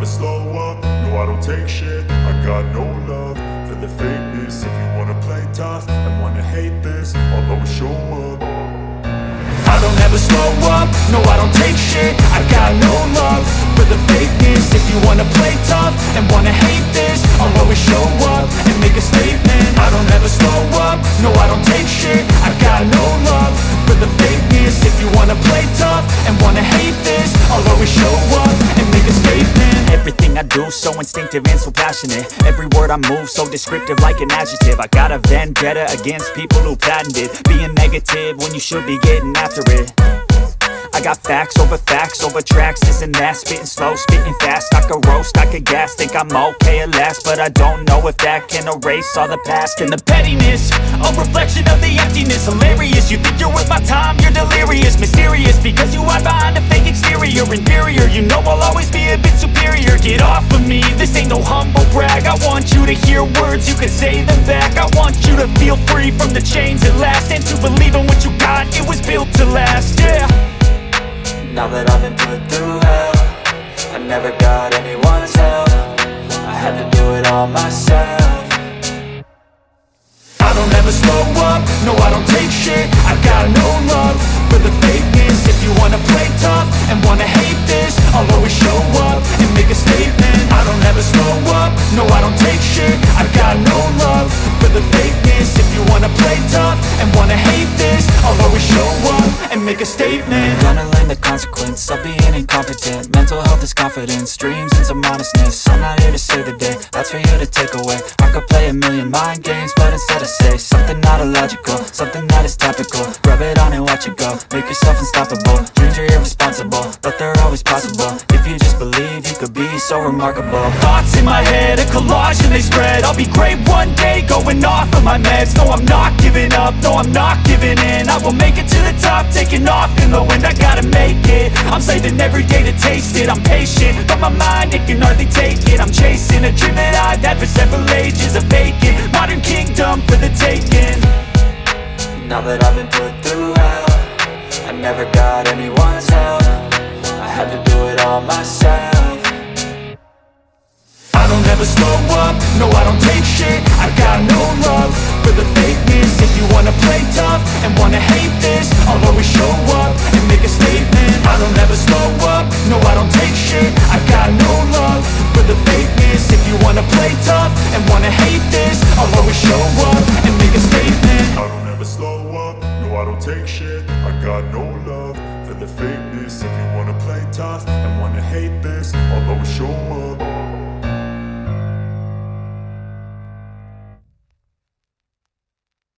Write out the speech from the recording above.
slow up, no I don't take shit. I got no love for the fakeness. If you wanna play tough and wanna hate this, I'll always show up. I don't ever slow up, no I don't take shit. I got no love for the fakeness. If you wanna play tough and wanna hate this, I'll always show up and make a statement. I don't ever slow up, no I don't take shit. I got no love for the fakeness. If you wanna play tough and wanna hate this, I'll always show up and make a statement. Everything I do so instinctive and so passionate. Every word I move so descriptive like an adjective. I got a vendetta against people who patented being negative when you should be getting after it. I got facts over tracks, this and that. Spitting slow, spitting fast. I could roast, I could gas. Think I'm okay at last, but I don't know if that can erase all the past. And the pettiness, a reflection of the emptiness. Hilarious, you think you're worth my time, you're delirious. Mysterious, because you hide behind a fake exterior. Inferior, you know I'll always be a bit superior. Get off of me, this ain't no humble brag. I want you to hear words, you can say them back. I want you to feel free from the chains at last, and to believe in what you got, it was built to last, yeah. Now that I've been put through hell, I never got anyone's help. I had to do it all myself. I don't ever slow up, no I don't take shit. I got no love for the fakeness. If you wanna play tough and wanna hate this, I'll always show up and make a statement. I don't ever slow up, no I don't take shit. I got no love for the fakeness. If you wanna play tough and wanna hate this, I'll always show up and make a statement. Gonna learn the consequence of being incompetent. Mental health is confidence, dreams and some honestness. I'm not here to save the day, that's for you to take away. I could play a million mind games, but instead I say something not illogical, something that is topical. Rub it on and watch it go, make yourself unstoppable. Dreams are irresponsible, but they're always possible. If you just believe, you could be so remarkable. Thoughts in my head, a collage and they spread. I'll be great one day, going off of my meds. No, I'm not giving up, no, I'm not giving in. I will make it to the top, taking off in the wind. I gotta make it, I'm saving every day to taste it. I'm patient, but my mind, it can hardly take it. I'm chasing a dream that I've had for several ages. A vacant, modern kingdom for the taking. Now that I've been put through hell, I never got anyone's help. I had to do it all myself. I don't ever slow up, no I don't take shit. I got no love for the fakeness. If you wanna play tough and wanna hate this, I'll always show up and make a statement. I don't ever slow up, no I don't take shit. I got no love for the fakeness. If you wanna play tough and wanna hate this, I'll always show up and make a statement. I don't ever slow up, no I don't take shit. I got no love for the fakeness. If you wanna play tough and wanna hate this, I'll always show up